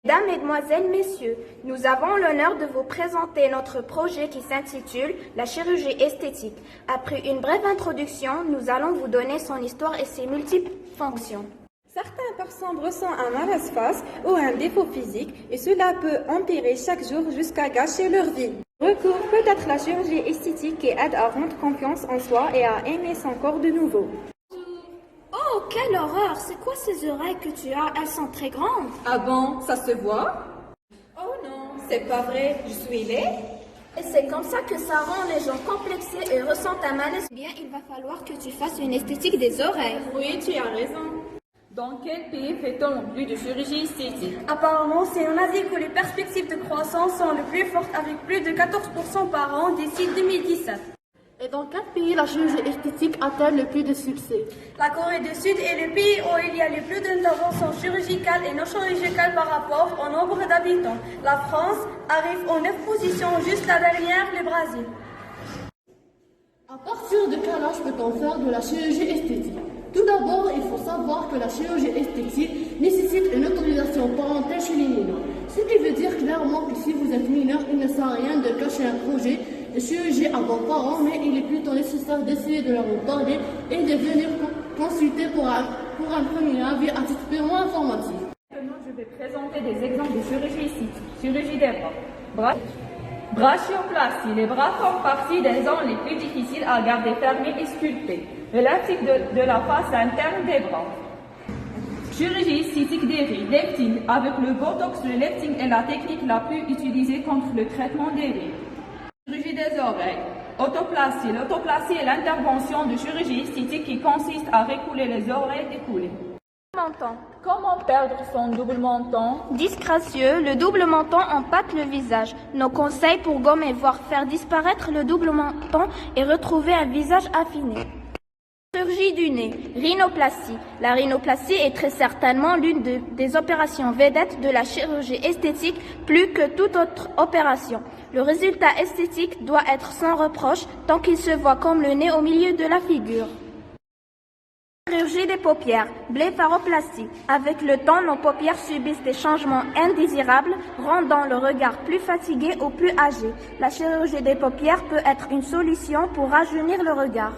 Mesdames, Mesdemoiselles, Messieurs, nous avons l'honneur de vous présenter notre projet qui s'intitule La chirurgie esthétique. Après une brève introduction, nous allons vous donner son histoire et ses multiples fonctions. Certaines personnes ressentent un malaise face ou un défaut physique et cela peut empirer chaque jour jusqu'à gâcher leur vie. Recours peut être la chirurgie esthétique qui aide à rendre confiance en soi et à aimer son corps de nouveau. Oh, quelle horreur! C'est quoi ces oreilles que tu as? Elles sont très grandes. Ah bon, ça se voit? Oh non, c'est pas vrai, je suis laid? Et c'est comme ça que ça rend les gens complexés et ressentent un malaise. Bien, il va falloir que tu fasses une esthétique des oreilles. Oui, tu as raison. Dans quel pays fait-on le plus de chirurgie esthétique? Apparemment, c'est en Asie que les perspectives de croissance sont les plus fortes avec plus de 14% par an d'ici 2017. Et dans quel pays la chirurgie esthétique a-t-elle le plus de succès? La Corée du Sud est le pays où il y a le plus d'interventions chirurgicales et non chirurgicales par rapport au nombre d'habitants. La France arrive en 9 positions, juste la dernière, le Brésil. À partir de quel âge peut-on faire de la chirurgie esthétique? Tout d'abord, il faut savoir que la chirurgie esthétique nécessite une autorisation parentale chez les mineurs. Ce qui veut dire clairement que si vous êtes mineur, il ne sert à rien de cacher un projet de chirurgie à vos parents, mais il est plutôt nécessaire d'essayer de leur en parler et de venir consulter pour un premier avis à titre purement informatif. Maintenant, je vais présenter des exemples de chirurgie esthétique. Chirurgie des bras. Brachioplastie. Les bras font partie des zones les plus difficiles à garder fermées et sculptées. Le lifting de la face interne des bras. Chirurgie esthétique des rides. Lifting. Avec le botox, le lifting est la technique la plus utilisée contre le traitement des rides. Chirurgie des oreilles. Autoplastie. L'autoplastie est l'intervention de chirurgie esthétique qui consiste à recouler les oreilles découlées. Menton. Comment perdre son double menton? Disgracieux, le double menton empâte le visage. Nos conseils pour gommer, voire faire disparaître le double menton et retrouver un visage affiné. Chirurgie du nez, rhinoplastie. La rhinoplastie est très certainement l'une des opérations vedettes de la chirurgie esthétique plus que toute autre opération. Le résultat esthétique doit être sans reproche tant qu'il se voit comme le nez au milieu de la figure. Chirurgie des paupières, blépharoplastie. Avec le temps, nos paupières subissent des changements indésirables, rendant le regard plus fatigué ou plus âgé. La chirurgie des paupières peut être une solution pour rajeunir le regard.